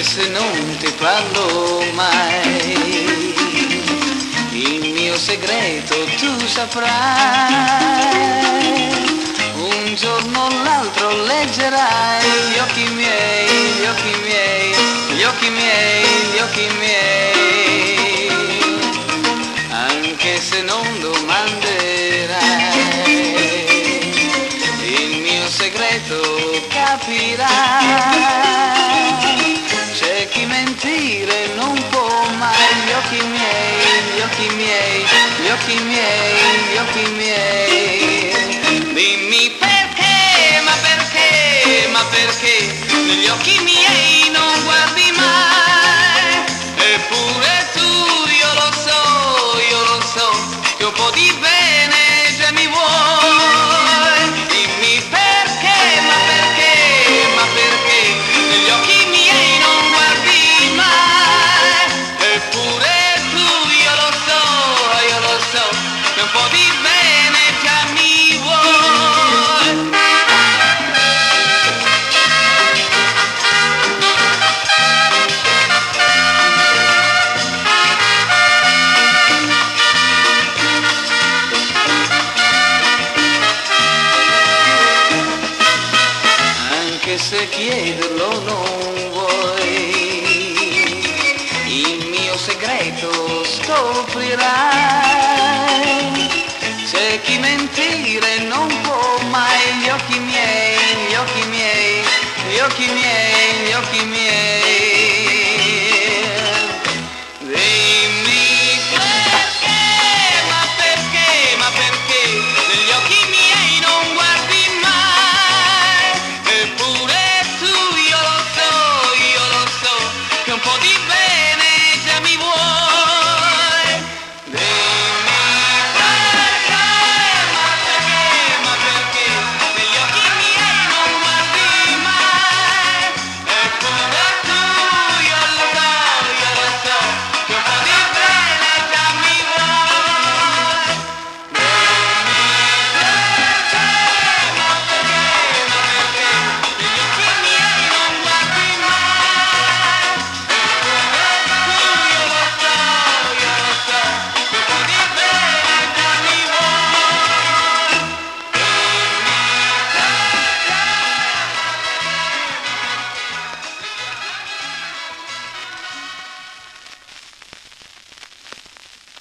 se non ti parlo mai, il mio segreto tu saprai. Un giorno o l'altro leggerai gli occhi miei, gli occhi miei, gli occhi miei, gli occhi miei, anche se non domanderai, il mio segreto capirai. C'è chi mentire non può mai, gli occhi miei, gli occhi miei, gli occhi miei, gli occhi miei. Dimmi perché, ma perché negli occhi miei non guardi mai? Eppure tu, io lo so, che un po' di bene già mi vuoi. Dimmi perché, ma perché negli occhi miei non guardi mai? Eppure tu, io lo so, che un po' di bene già mi vuoi. Anche se chiederlo non vuoi, il mio segreto scoprirai.